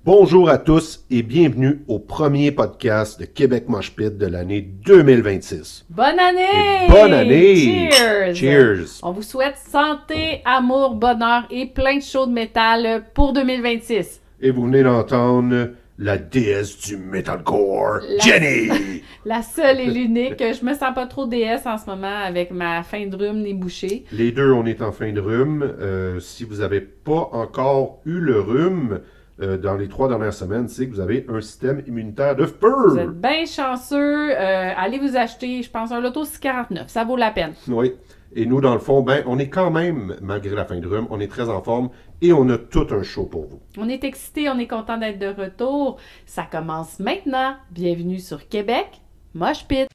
Bonjour à tous et bienvenue au premier podcast de Québec Mosh Pit de l'année 2026. Bonne année! Et bonne année! Cheers! Cheers! On vous souhaite santé, amour, bonheur et plein de shows de métal pour 2026. Et vous venez d'entendre la déesse du metalcore, Jenny! La seule et l'unique. Je me sens pas trop déesse en ce moment avec ma fin de rhume nez bouché. Les deux, on est en fin de rhume. Si vous n'avez pas encore eu le rhume dans les 3 dernières semaines, c'est que vous avez un système immunitaire de Vous êtes feu! bien chanceux. Allez vous acheter, je pense, un Loto 649. Ça vaut la peine. Oui. Et nous, dans le fond, on est quand même, malgré la fin de rhume, on est très en forme et on a tout un show pour vous. On est excités, on est content d'être de retour. Ça commence maintenant. Bienvenue sur Québec Mosh Pit.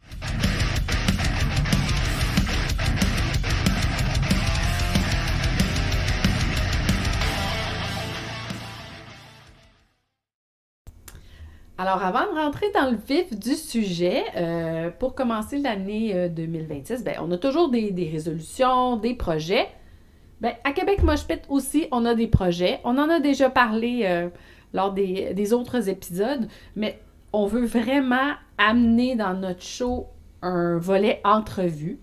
Alors, avant de rentrer dans le vif du sujet, pour commencer l'année 2026, on a toujours des résolutions, des projets. À Québec Mosh Pit aussi, on a des projets. On en a déjà parlé lors des autres épisodes, mais on veut vraiment amener dans notre show un volet entrevue.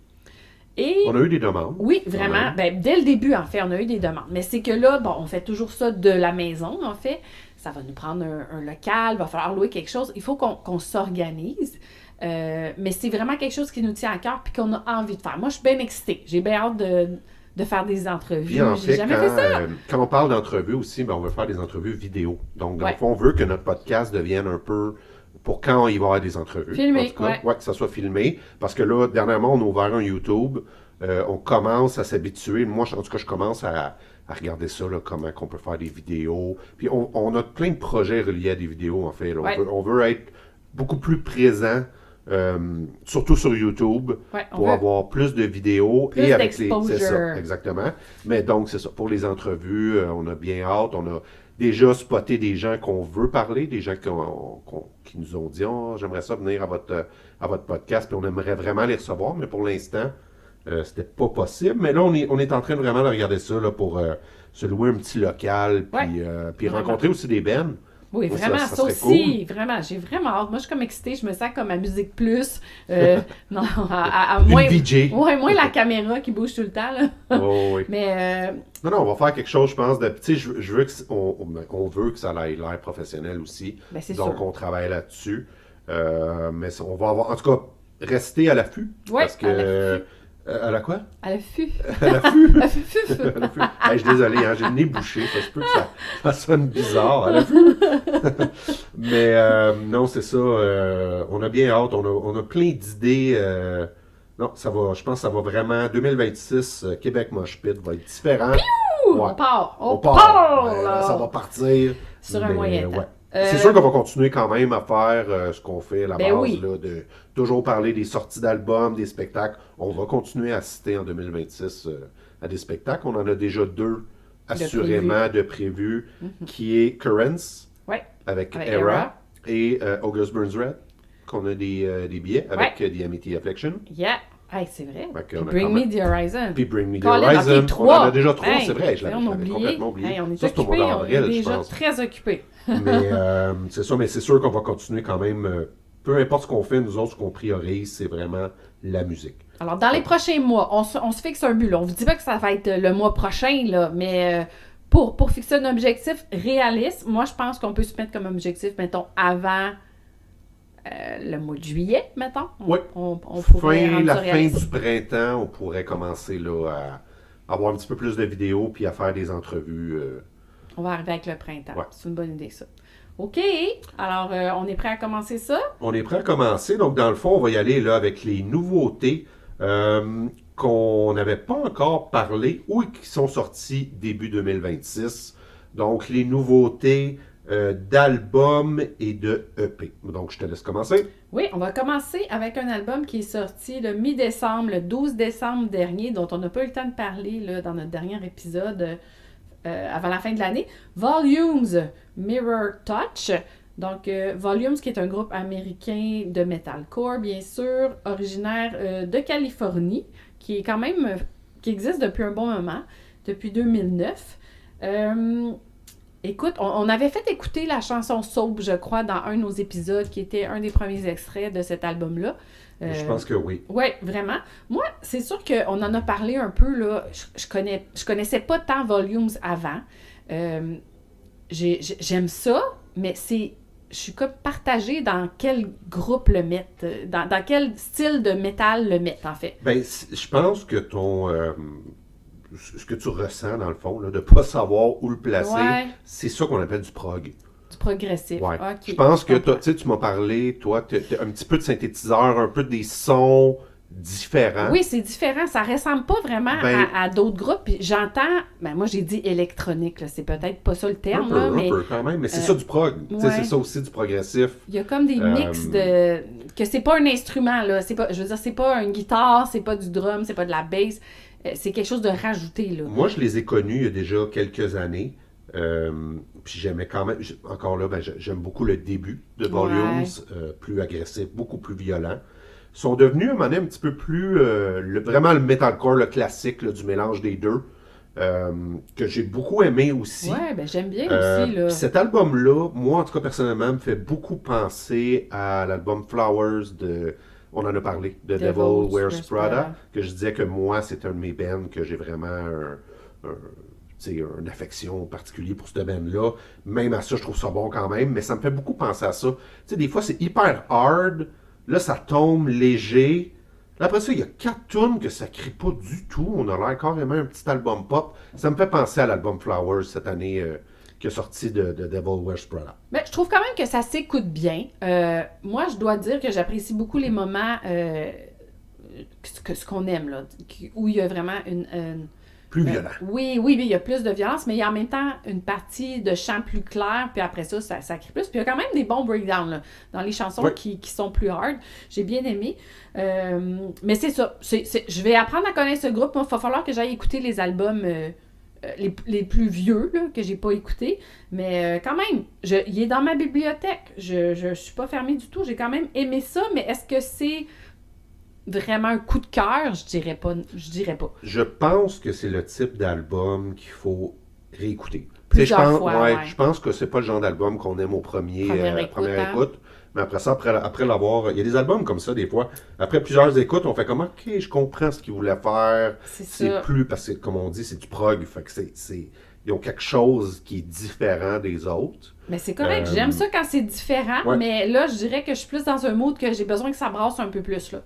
Et On a eu des demandes. oui, vraiment. Dès le début, en fait, on a eu des demandes. Mais c'est que là, on fait toujours ça de la maison, en fait. Ça va nous prendre un local, il va falloir louer quelque chose. Il faut qu'on s'organise. Mais c'est vraiment quelque chose qui nous tient à cœur et qu'on a envie de faire. Moi, je suis bien excitée. J'ai bien hâte de faire des entrevues. Puis en J'ai fait, jamais fait ça. quand on parle d'entrevues aussi, on veut faire des entrevues vidéo. Donc, dans Ouais. le fond, on veut que notre podcast devienne un peu pour quand il va y avoir des entrevues. Filmé, En tout cas, ouais. que ça soit filmé. Parce que là, dernièrement, on a ouvert un YouTube. On commence à s'habituer. Moi, en tout cas, je commence à regarder ça, là, comment on peut faire des vidéos. Puis on a plein de projets reliés à des vidéos, en fait. Là. Ouais. On veut être beaucoup plus présent, surtout sur YouTube, Ouais, on pour veut avoir plus de vidéos. plus Et avec c'est ça, d'exposure. exactement. Mais donc, c'est ça. Pour les entrevues, on a bien hâte. On a déjà spoté des gens qu'on veut parler, des gens qui nous ont dit « j'aimerais ça venir à votre podcast. » Puis on aimerait vraiment les recevoir, mais pour l'instant, c'était pas possible. Mais là, on est en train de vraiment de regarder ça là, pour se louer un petit local, puis Vraiment. rencontrer aussi des bands. Oui, Ça, vraiment, ça ça serait aussi, vraiment, j'ai vraiment hâte. Moi, je suis comme excitée, je me sens comme à Musique Plus. Non, à Une moins, VJ. ouais, moins la caméra qui bouge tout le temps, là. Oh, oui. Mais, Non, on va faire quelque chose, je pense, de. Tu sais, je veux on veut que ça ait l'air professionnel aussi. c'est Donc, sûr. on travaille là-dessus. Mais on va avoir. En tout cas, rester à l'affût. Ouais, Parce que. à l'affût. À la quoi? À l'affût. À l'affût. À l'affût. À l'affût. Hey, je suis désolé, hein, j'ai le nez bouché. Ça se peut que ça sonne bizarre. À l'affût. Mais non, c'est ça. On a bien hâte. On a plein d'idées. Non, ça va. Je pense que ça va vraiment. 2026, Québec Mosh Pit va être différent. Ouh, Ouais. on part. On part. Ouais, là. ça va partir. Sur un Mais, moyen temps. ouais. C'est sûr qu'on va continuer quand même à faire ce qu'on fait à la base, oui. là, de toujours parler des sorties d'albums, des spectacles. On va continuer à assister en 2026 à des spectacles. On en a déjà 2 assurément de prévus, qui est Currents Ouais. avec Avec Era Era. et August Burns Red, qu'on a des billets avec The Amity Affliction. Yeah. Hey, c'est vrai. Fait Puis qu'on a Bring quand Me même- The Horizon. Puis Bring Me The Colin, Horizon. ok, 3. On en a déjà 3, Hey, c'est vrai. Je on l'avais a oublié. complètement oublié. Hey, on est Ça, c'est au mois occupés, on d'avril, est je déjà pense. très occupés. Mais c'est ça, mais c'est sûr qu'on va continuer quand même. Peu importe ce qu'on fait, nous autres, ce qu'on priorise, c'est vraiment la musique. Alors, dans les prochains mois, on se fixe un but. Là. On vous dit pas que ça va être le mois prochain, là, mais pour fixer un objectif réaliste, moi, je pense qu'on peut se mettre comme objectif, mettons, avant le mois de juillet, mettons. Oui. On pourrait rendre La ça fin réaliste. du printemps, on pourrait commencer là, à avoir un petit peu plus de vidéos puis à faire des entrevues. On va arriver avec le printemps. Ouais. C'est une bonne idée, ça. OK. Alors, on est prêt à commencer ça? On est prêt à commencer. Donc, dans le fond, on va y aller là, avec les nouveautés qu'on n'avait pas encore parlé ou qui sont sorties début 2026. Donc, les nouveautés d'albums et de EP. Donc, je te laisse commencer. Oui, on va commencer avec un album qui est sorti le mi-décembre, le 12 décembre dernier, dont on n'a pas eu le temps de parler là, dans notre dernier épisode avant la fin de l'année. Volumes, Mirror Touch. Donc, Volumes, qui est un groupe américain de metalcore, bien sûr, originaire de Californie, qui est quand même, qui existe depuis un bon moment, depuis 2009. Écoute, on avait fait écouter la chanson Soap, je crois, dans un de nos épisodes, qui était un des premiers extraits de cet album-là. Je pense que oui. Oui, vraiment. Moi, c'est sûr qu'on en a parlé un peu, là. Je connaissais pas tant Volumes avant. J'aime ça, mais je suis comme partagée dans quel groupe le mettre, dans quel style de métal le mettre, en fait. Ben, je pense que ce que tu ressens, dans le fond, là, de ne pas savoir où le placer, c'est ça qu'on appelle du prog. Du progressif. Ouais. Okay. Je pense que tu m'as parlé, toi, tu as un petit peu de synthétiseur, un peu des sons différents. Oui, c'est différent. Ça ressemble pas vraiment à d'autres groupes. Puis j'entends, moi j'ai dit électronique, là. C'est peut-être pas ça le terme. Un peu quand même, mais c'est ça du prog. C'est ça aussi du progressif. Il y a comme des mix de... que c'est pas un instrument, là. Je veux dire, c'est pas une guitare, c'est pas du drum, c'est pas de la bass. C'est quelque chose de rajouté, là. Moi, je les ai connus il y a déjà quelques années. Puis j'aimais quand même... Encore là, j'aime beaucoup le début de Volumes, plus agressif, beaucoup plus violent. Ils sont devenus un moment un petit peu plus... vraiment le metalcore, le classique là, du mélange des deux, que j'ai beaucoup aimé aussi. Ouais, j'aime bien aussi, là. Cet album-là, moi, en tout cas, personnellement, me fait beaucoup penser à l'album Flowers de... On en a parlé, de Devil Wears Prada, que je disais que moi, c'est un de mes bands que j'ai vraiment une affection particulière pour cette band-là. Même à ça, je trouve ça bon quand même, mais ça me fait beaucoup penser à ça. Tu sais, des fois, c'est hyper hard, là, ça tombe léger. Là, après ça, il y a 4 tunes que ça crie pas du tout. On a l'air carrément un petit album pop. Ça me fait penser à l'album Flowers cette année qui est sorti de Devil Wears Prada. Je trouve quand même que ça s'écoute bien. Moi, je dois dire que j'apprécie beaucoup les moments ce qu'on aime, là, où il y a vraiment une plus violent. Oui, il y a plus de violence, mais il y a en même temps une partie de chant plus clair, puis après ça crie plus. Puis il y a quand même des bons breakdowns là, dans les chansons qui sont plus hard. J'ai bien aimé. Mais c'est ça. Je vais apprendre à connaître ce groupe. Il va falloir que j'aille écouter les albums les plus vieux là, que j'ai pas écoutés. Mais quand même, il est dans ma bibliothèque. Je suis pas fermée du tout. J'ai quand même aimé ça, mais est-ce que c'est vraiment un coup de cœur? Je dirais pas. Je pense que c'est le type d'album qu'il faut réécouter. Plusieurs fois, je pense que c'est pas le genre d'album qu'on aime au première écoute. Mais après ça, après l'avoir... Il y a des albums comme ça, des fois. Après plusieurs écoutes, on fait comme, OK, je comprends ce qu'ils voulaient faire. C'est plus... Parce que, comme on dit, c'est du prog. Fait que ils ont quelque chose qui est différent des autres. Mais c'est correct. J'aime ça quand c'est différent. Mais là, je dirais que je suis plus dans un mood que j'ai besoin que ça brasse un peu plus, là.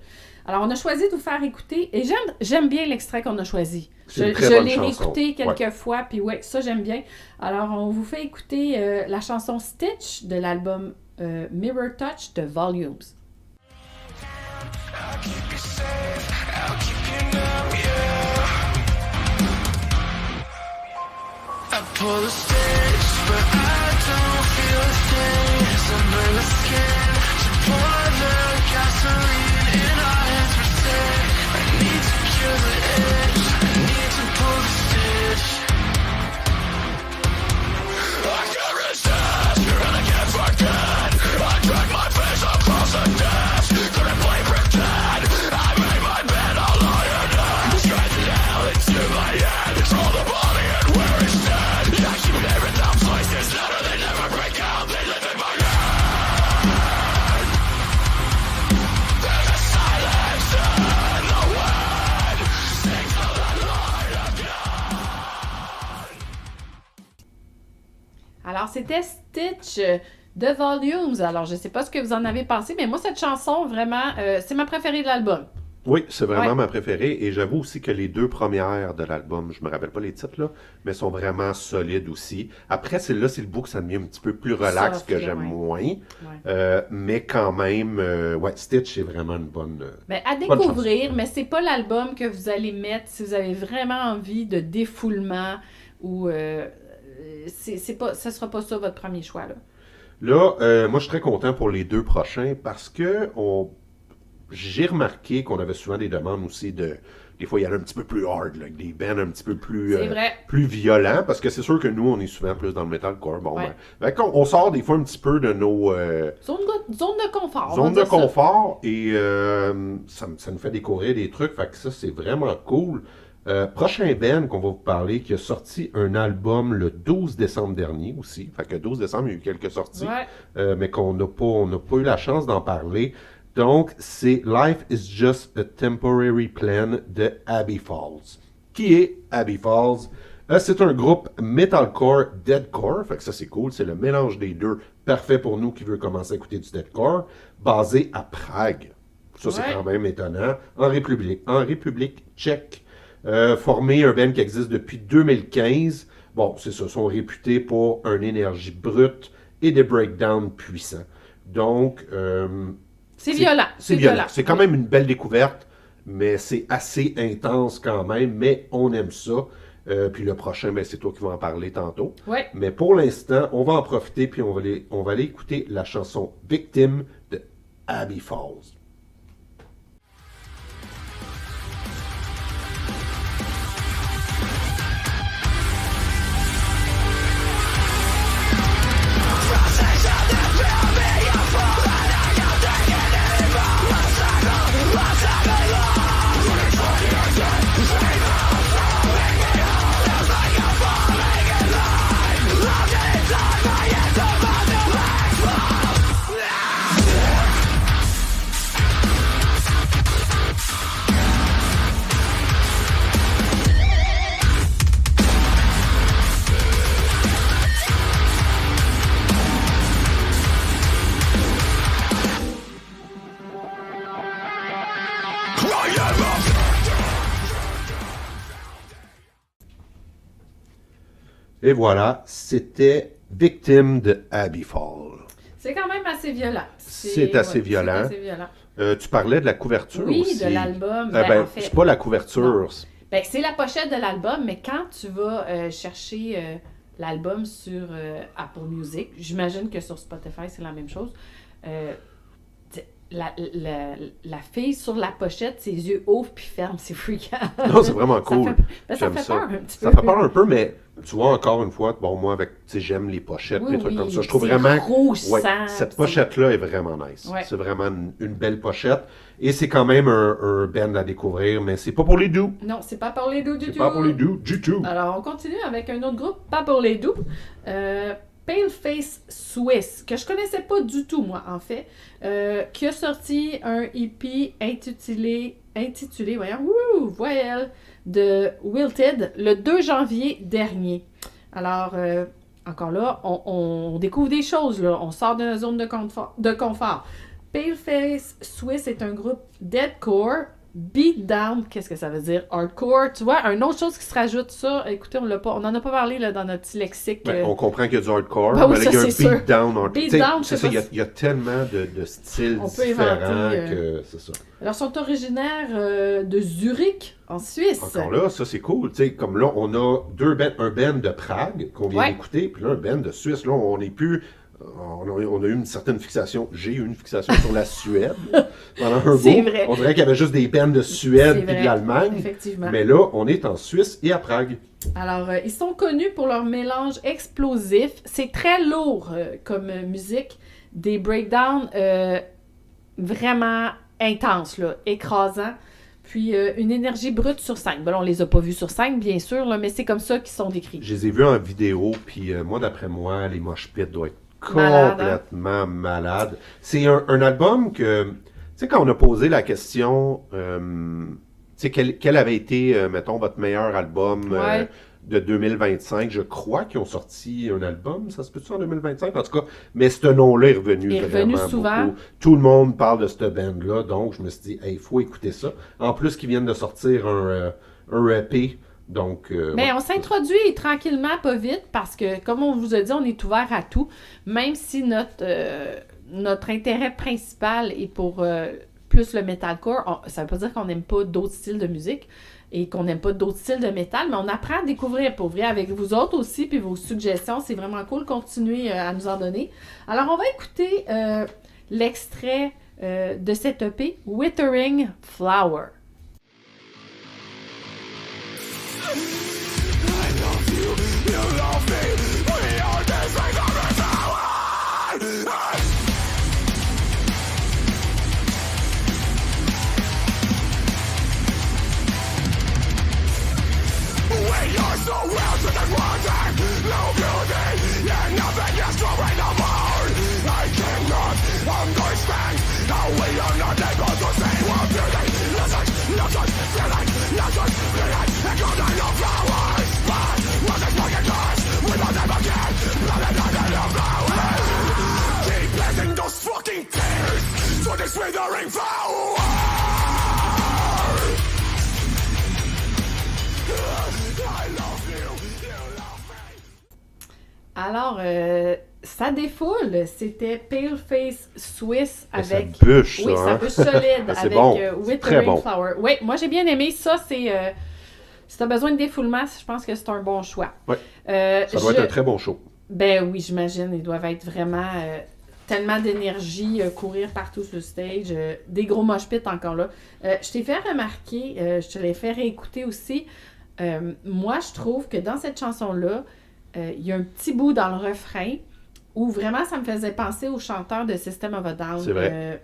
Alors, on a choisi de vous faire écouter, et j'aime bien l'extrait qu'on a choisi. Je l'ai réécouté quelques fois, puis ça, j'aime bien. Alors, on vous fait écouter la chanson Stitch de l'album Mirror Touch de Volumes. I'll keep you safe, I'll keep you numb, I pull the stitch, but I don't feel a thing. Some burn the skin, to pour the gasoline in our hands for sick. I need to cure the itch, I need to pull the stitch. I can't resist, and I can't forget. I drag my face across the desk, couldn't play pretend. I made my bed, I'll lie in it. Straight to hell into my head, control the body and where it's dead. I keep living that place, there's none, they never break out, they live in my head. There's a silence in the wind, sing till the light of God. Alors, c'était Stitch de Volumes. Alors, je sais pas ce que vous en avez pensé, mais moi, cette chanson, vraiment, c'est ma préférée de l'album. Oui, c'est vraiment ma préférée. Et j'avoue aussi que les 2 premières de l'album, je me rappelle pas les titres, là, mais sont vraiment solides aussi. Après, celle-là, c'est le bout que ça devient un petit peu plus relax, que j'aime moins. Mais quand même, Stitch est vraiment une bonne à découvrir, mais c'est pas l'album que vous allez mettre si vous avez vraiment envie de défoulement ou... ça sera pas ça votre premier choix, là. Là, moi, je suis très content pour les 2 prochains parce que j'ai remarqué qu'on avait souvent des demandes aussi de... Des fois, il y en a un petit peu plus hard, là, avec des bands un petit peu plus violents, parce que c'est sûr que nous, on est souvent plus dans le metalcore. Bon, on sort des fois un petit peu de nos... Zone de confort. Zone de confort, et ça nous fait découvrir des trucs, fait que ça, c'est vraiment cool. Prochain band qu'on va vous parler, qui a sorti un album le 12 décembre dernier aussi. Fait que 12 décembre, il y a eu quelques sorties, mais on n'a pas eu la chance d'en parler. Donc, c'est Life is Just a Temporary Plan de Abbey Falls. Qui est Abbey Falls? C'est un groupe metalcore, deadcore, fait que ça c'est cool, c'est le mélange des deux, parfait pour nous qui veut commencer à écouter du deadcore, basé à Prague. Ça c'est quand même étonnant, en République tchèque. Formé un band qui existe depuis 2015. Bon, c'est ça, sont réputés pour une énergie brute et des breakdowns puissants. Donc, c'est violent. C'est violent. C'est quand même une belle découverte, mais c'est assez intense quand même, mais on aime ça. Puis le prochain, ben, c'est toi qui vas en parler tantôt. Ouais. Mais pour l'instant, on va en profiter puis on va aller écouter la chanson Victim de Abbey Falls. Et voilà, c'était Victime de Abbey Falls. C'est quand même assez violent. C'est assez violent. C'est assez violent. Tu parlais de la couverture aussi. Oui, de l'album. En fait, c'est pas la couverture. Ben, c'est la pochette de l'album, mais quand tu vas chercher l'album sur Apple Music, j'imagine que sur Spotify, c'est la même chose. La fille sur la pochette, ses yeux ouvrent puis ferment, c'est freakant. Non, c'est vraiment cool. Ça fait peur un petit peu. Ça fait peur un peu, mais tu vois, encore une fois, bon, moi, j'aime les pochettes, les trucs comme ça. Je trouve vraiment. Cette pochette-là est vraiment nice. Ouais. C'est vraiment une belle pochette. Et c'est quand même un band à découvrir, mais c'est pas pour les doux. Non, c'est pas pour les doux du tout. C'est pas pour les doux du tout. Alors, on continue avec un autre groupe, pas pour les doux. Paleface Swiss, que je connaissais pas du tout, moi, en fait, qui a sorti un EP intitulé Voyelle de Wilted le 2 janvier dernier. Alors, encore là, on découvre des choses, là. On sort de notre zone de confort. Paleface Swiss est un groupe deadcore, beatdown, qu'est-ce que ça veut dire? Hardcore, tu vois, une autre chose qui se rajoute ça, écoutez, on n'en a pas parlé là, dans notre petit lexique. Ben, on comprend qu'il y a du hardcore, ben oui, mais là, il y a un beatdown. Beatdown, c'est ça, il y a tellement de styles différents que c'est ça. Alors, ils sont originaires de Zurich, en Suisse. Encore là, ça c'est cool. Tu sais, comme là, on a un band de Prague qu'on vient d'écouter, puis là, un band de Suisse. Là, on n'est plus... On a eu une certaine fixation. J'ai eu une fixation sur la Suède pendant un bout. C'est vrai. On dirait qu'il y avait juste des bands de Suède et de l'Allemagne. Effectivement. Mais là, on est en Suisse et à Prague. Alors, ils sont connus pour leur mélange explosif. C'est très lourd comme musique. Des breakdowns vraiment intenses, là, écrasants. Puis une énergie brute sur scène. Bon, on les a pas vus sur scène, bien sûr, là, mais c'est comme ça qu'ils sont décrits. Je les ai vus en vidéo, puis moi, d'après moi, les mosh pits doivent être complètement malades. C'est un album que, tu sais, quand on a posé la question, tu sais, quel avait été, mettons, votre meilleur album de 2025, je crois qu'ils ont sorti un album, ça se peut-tu en 2025? En tout cas, mais ce nom-là est revenu vraiment souvent. Beaucoup. Tout le monde parle de cette band-là, donc je me suis dit, il faut écouter ça. En plus, qu'ils viennent de sortir un EP. Donc, mais on s'introduit tranquillement, pas vite, parce que, comme on vous a dit, on est ouvert à tout, même si notre intérêt principal est pour plus le metalcore. Ça veut pas dire qu'on n'aime pas d'autres styles de musique et qu'on n'aime pas d'autres styles de métal, mais on apprend à découvrir, pour vrai, avec vous autres aussi, puis vos suggestions, c'est vraiment cool. Continuez à nous en donner. Alors, on va écouter l'extrait de cette EP, Withering Flower. I love you, you love me, we are the same power. no will to the wanting, no beauty, and nothing is growing no more. I cannot understand how we are not able to see what beauty looks like, feeling, and good enough flowers. But what is fucking us? We will never get blood enough flowers. Keep letting those fucking tears for this withering flower. I love you, you love me. Alors, ça défoule. C'était Paleface Swiss Ça avec... bûche, ça, Oui, ça hein? bûche solide C'est avec bon. Withering Très bon. Flower. Oui, moi j'ai bien aimé. Ça, c'est... si t'as besoin de défoulement, je pense que c'est un bon choix. Ouais. Ça doit être un très bon show. Ben oui, j'imagine. Ils doivent être vraiment... tellement d'énergie, courir partout sur le stage. Des gros mosh pits encore là. Je t'ai fait remarquer, je te l'ai fait réécouter aussi. Moi, je trouve que dans cette chanson-là, il y a un petit bout dans le refrain où vraiment ça me faisait penser au chanteur de System of a Down. C'est vrai.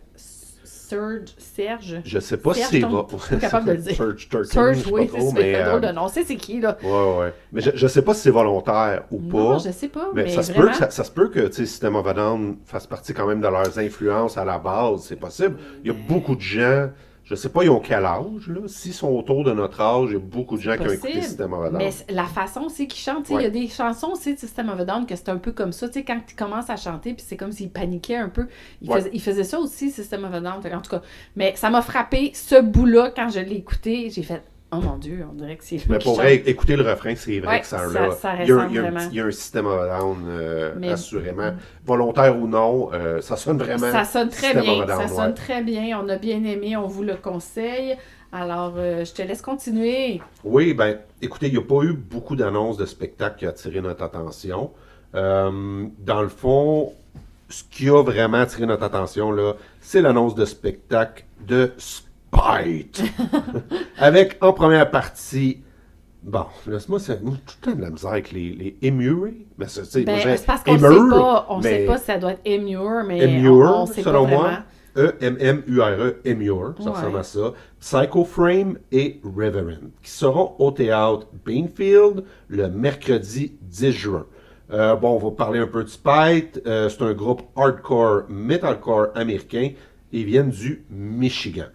Serge. Je sais pas Serge si c'est Ton- je suis capable de le dire. Serge Turkin, Serge, je sais oui, pas trop, c'est mais... drôle de nom. C'est qui, là? Ouais. Mais je sais pas si c'est volontaire ou Non, pas. je sais pas, Mais mais ça se vraiment... peut ça se peut que System of a Down fasse partie quand même de leurs influences à la base, c'est possible. Il y a beaucoup de gens, je sais pas ils ont quel âge, là. S'ils sont autour de notre âge, il y a beaucoup de gens qui ont écouté possible, System of a Down. Mais la façon aussi qu'ils chantent, tu sais, il y a des chansons aussi de System of a Down que c'est un peu comme ça, tu sais, quand ils commencent à chanter, puis c'est comme s'ils paniquaient un peu. Ils faisaient ça aussi, System of a Down, en tout cas. Mais ça m'a frappé, ce bout-là, quand je l'ai écouté, j'ai fait « Oh mon Dieu, on dirait que c'est lui Mais qui pour chante. vrai, écouter le refrain, c'est vrai Ouais, que ça a ça là. ressemble Il y a vraiment. il y a un System of a Down, Mais- assurément. Volontaire ou non, ça sonne vraiment. Ça sonne très System bien, of a Down, ça sonne ouais. très bien, on a bien aimé, on vous le conseille. Alors, je te laisse continuer. Oui, ben, écoutez, il n'y a pas eu beaucoup d'annonces de spectacles qui ont attiré notre attention. Dans le fond, ce qui a vraiment attiré notre attention, là, c'est l'annonce de spectacle de Spite. Avec, en première partie, bon, laisse-moi, moi, j'ai tout le temps de la misère avec les Emmure. Mais ça, tu sais, Ben, moi, j'ai c'est parce qu'on Emmure, sait pas, on mais sait pas si ça doit être Emmure, mais Emmure, on sait pas selon vraiment. moi. E-M-M-U-R-E, Emmure, ça Ouais. ressemble à ça. Psycho Frame et Reverend, qui seront au théâtre Beanfield le mercredi 10 juin. On va parler un peu de Spite. C'est un groupe hardcore, metalcore américain. Ils viennent du Michigan.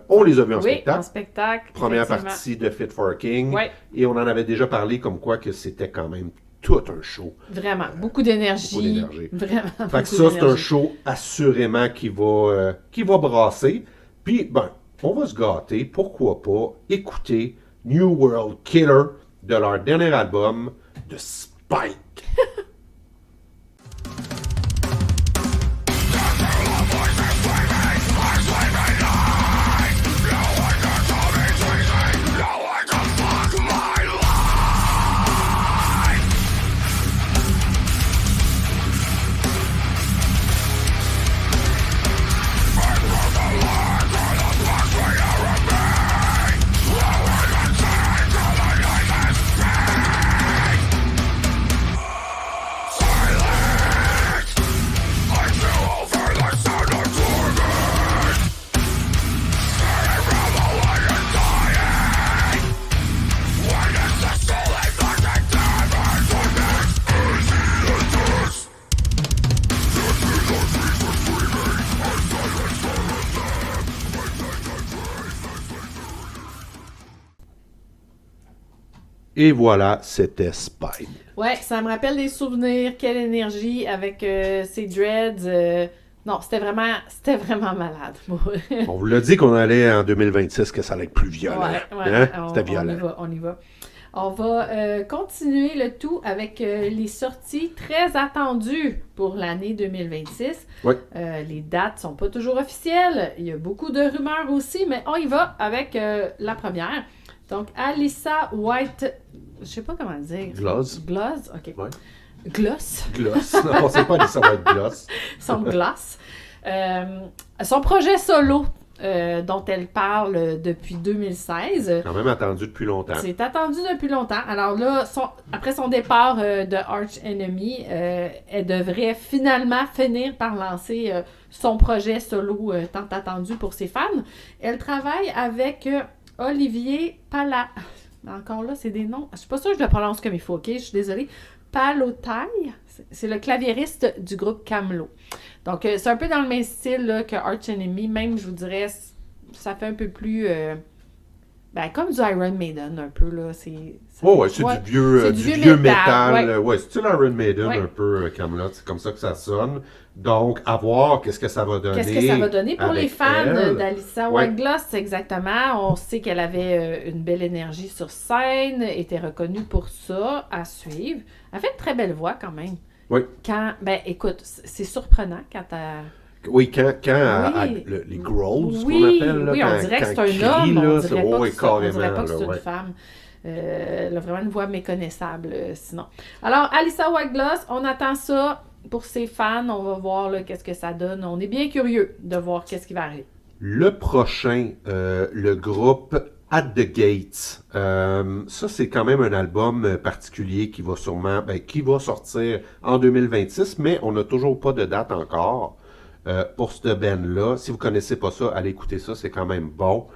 On les a vus en Oui, spectacle. en spectacle. Première effectivement. partie de Fit for a King. Ouais. Et on en avait déjà parlé comme quoi que c'était quand même tout un show. Vraiment, beaucoup d'énergie. Beaucoup d'énergie. Vraiment. Fait que beaucoup ça, c'est un d'énergie. show assurément qui va brasser. Puis, ben, on va se gâter. Pourquoi pas écouter New World Killer de leur dernier album de Spike. Et voilà, c'était Spike. Ouais, ça me rappelle des souvenirs. Quelle énergie avec ces dreads. Non, c'était vraiment malade. On vous l'a dit qu'on allait en 2026, que ça allait être plus violent. Ouais, Hein? C'était on violent. y va, on y va. On va continuer le tout avec les sorties très attendues pour l'année 2026. Oui. Les dates sont pas toujours officielles. Il y a beaucoup de rumeurs aussi, mais on y va avec la première. Donc, Alyssa White... Je sais pas comment dire. Gloss. Gloss, OK. Ouais. Gloss. Gloss. Non, c'est pas ça va être gloss. Son glace. Son projet solo dont elle parle depuis 2016. Quand même attendu depuis longtemps. C'est attendu depuis longtemps. Alors là, après son départ de Arch Enemy, elle devrait finalement finir par lancer son projet solo tant attendu pour ses fans. Elle travaille avec Olivier encore là, c'est des noms. Je suis pas sûre que je le prononce comme il faut, OK? Je suis désolée. Palotai, c'est le claviériste du groupe Camelot. Donc, c'est un peu dans le même style là, que Arch Enemy. Même, je vous dirais, ça fait un peu plus... comme du Iron Maiden, un peu, là. C'est du vieux métal. Ouais. C'est Iron Maiden, Ouais. un peu, Camelot. C'est comme ça que ça sonne. Donc, à voir qu'est-ce que ça va donner. Qu'est-ce que ça va donner pour les avec fans elle. d'Alyssa Ouais. Whitegloss, exactement. On sait qu'elle avait une belle énergie sur scène, était reconnue pour ça, à suivre. Elle fait une très belle voix, quand même. Oui. Écoute, c'est surprenant quand elle... Oui, quand Oui. les growls, ce Oui, qu'on appelle, là, oui, on dirait que c'est quand un crie, homme, là, on dirait pas que carrément, c'est là, une femme. Elle a vraiment une voix méconnaissable, sinon. Alors, Alyssa Whitegloss, on attend ça pour ses fans. On va voir là, qu'est-ce que ça donne. On est bien curieux de voir qu'est-ce qui va arriver. Le prochain, le groupe At the Gates. Ça, c'est quand même un album particulier qui va qui va sortir en 2026, mais on n'a toujours pas de date encore pour ce band-là. Si vous connaissez pas ça, allez écouter ça, c'est quand même bon.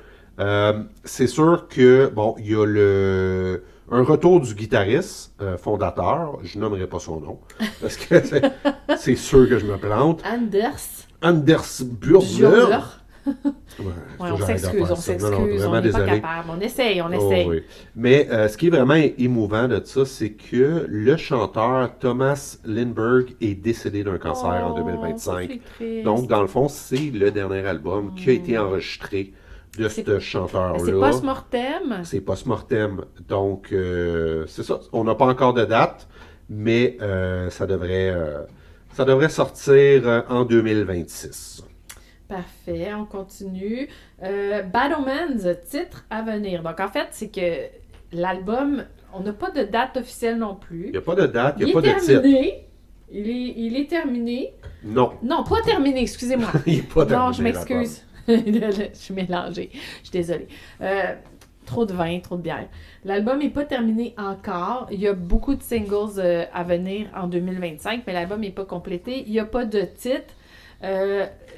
C'est sûr que, il y a un retour du guitariste fondateur. Je nommerai pas son nom, parce que c'est sûr que je me plante. Anders Björner. Ouais, on s'excuse, on n'est pas capable. On essaye. Oui. Mais ce qui est vraiment émouvant de ça, c'est que le chanteur Thomas Lindberg est décédé d'un cancer en 2025. Donc, dans le fond, c'est le dernier album qui a été enregistré de ce chanteur-là. C'est post-mortem? C'est post-mortem. Donc, c'est ça. On n'a pas encore de date, mais ça devrait sortir en 2026. Parfait, on continue. Bad Omens, titre à venir. Donc, en fait, c'est que l'album, on n'a pas de date officielle non plus. Il n'y a pas de date, il n'y a pas de titre. Il est terminé. Non. Non, pas terminé, excusez-moi. Il n'est pas terminé. Non, je m'excuse. Je suis mélangée. Je suis désolée. Trop de vin, trop de bière. L'album n'est pas terminé encore. Il y a beaucoup de singles à venir en 2025, mais l'album n'est pas complété. Il n'y a pas de titre.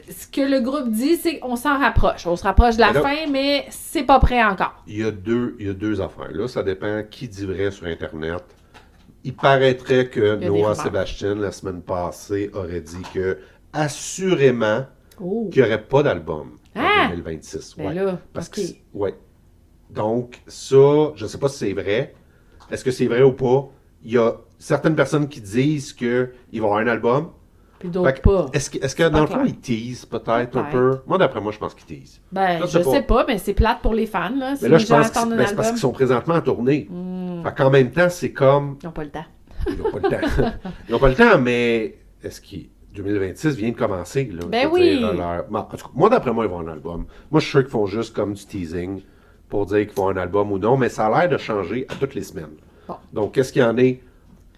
Ce que le groupe dit, c'est qu'on s'en rapproche. On se rapproche de la fin, mais c'est pas prêt encore. Il y a deux affaires. Là, ça dépend qui dit vrai sur Internet. Il paraîtrait que Noah Sebastian, la semaine passée, aurait dit que, assurément, qu'il n'y aurait pas d'album en 2026. Ben là, parce que, donc, ça, je ne sais pas si c'est vrai. Est-ce que c'est vrai ou pas? Il y a certaines personnes qui disent qu'il va y avoir un album. Puis d'autres pas. Est-ce que dans le fond, ils teasent peut-être un peu? Moi, d'après moi, je pense qu'ils teasent. Je sais pas, mais c'est plate pour les fans. Là, mais là, je pense que c'est parce qu'ils sont présentement en tournée. Fait qu'en même temps, c'est comme... Ils n'ont pas le temps. Ils n'ont pas le temps. Ils n'ont pas le temps, mais est-ce qu'ils... 2026 vient de commencer. Là, oui! En tout cas, moi, d'après moi, ils vont avoir un album. Moi, je suis sûr qu'ils font juste comme du teasing pour dire qu'ils font un album ou non, mais ça a l'air de changer à toutes les semaines. Bon. Donc, qu'est-ce qu'il y en est?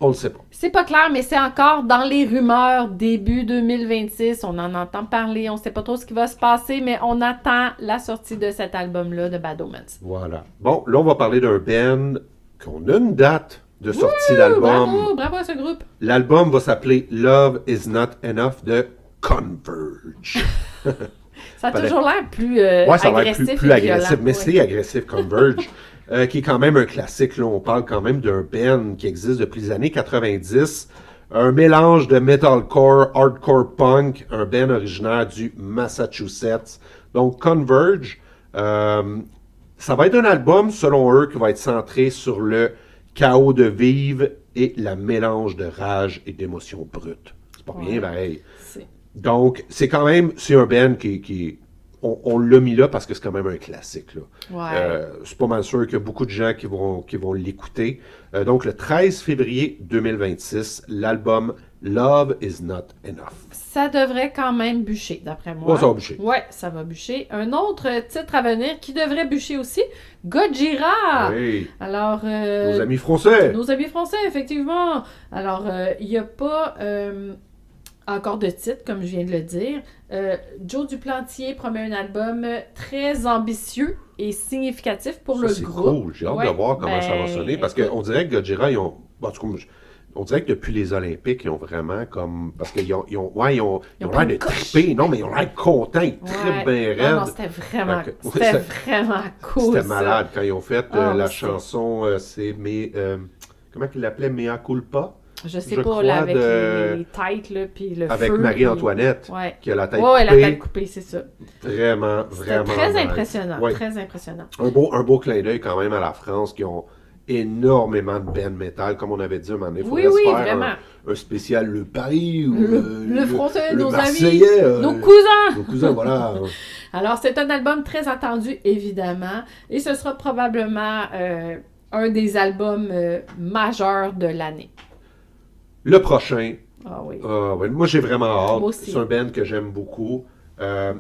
On le sait pas. C'est pas clair, mais c'est encore dans les rumeurs début 2026. On en entend parler, on sait pas trop ce qui va se passer, mais on attend la sortie de cet album-là de Bad Omens. Voilà. Bon, là, on va parler d'un band qu'on a une date de sortie d'album. Bravo à ce groupe. L'album va s'appeler Love Is Not Enough de Converge. Ça a toujours l'air plus ça a l'air agressif plus et agressif, violent. mais c'est agressif, Converge, qui est quand même un classique. Là, on parle quand même d'un band qui existe depuis les années 90. Un mélange de metalcore, hardcore punk, un band originaire du Massachusetts. Donc, Converge, ça va être un album, selon eux, qui va être centré sur le chaos de vivre et la mélange de rage et d'émotions brutes. C'est pas rien pareil. Donc, c'est quand même, c'est un band qui on l'a mis là parce que c'est quand même un classique. Là. C'est pas mal sûr qu'il y a beaucoup de gens qui vont l'écouter. Donc, le 13 février 2026, l'album Love Is Not Enough. Ça devrait quand même bûcher, d'après moi. Ça va bûcher. Ouais, ça va bûcher. Un autre titre à venir qui devrait bûcher aussi, Gojira. Oui. Alors, nos amis français. Nos amis français, effectivement. Alors, il n'y a pas encore de titre, comme je viens de le dire. Joe Duplantier promet un album très ambitieux et significatif pour le groupe. C'est cool. J'ai hâte de voir comment ça va sonner. Parce qu'on dirait que Gojira, ils ont... En tout cas, On dirait que depuis les Olympiques, ils ont vraiment comme... Parce qu'ils ont l'air de coche. triper. Non, mais ils ont l'air contents. Ils trippent bien raide. Non, c'était vraiment, Fait que- c'était vraiment cool. C'était ça. malade quand ils ont fait Ah, la oui, chanson, c'est comment qu'ils l'appelaient, Mea Culpa, Je sais je pas, crois, là, avec de- les têtes, là, puis le avec feu. Marie-Antoinette, puis- Ouais. qui a la tête Ouais, la coupée. tête coupée, c'est ça. Vraiment, C'était vraiment très nice. impressionnant, Ouais. très impressionnant. Un beau clin d'œil quand même à la France, qui ont énormément de band metal, comme on avait dit un moment donné. Il Oui, faudrait oui, se faire vraiment. un spécial Le Paris ou Le français, le nos amis, Marseillais, nos cousins. Nos cousins, voilà. Alors, c'est un album très attendu, évidemment, et ce sera probablement un des albums majeurs de l'année. Le prochain, Ah oui. ouais, moi j'ai vraiment hâte. Moi aussi. C'est un band que j'aime beaucoup.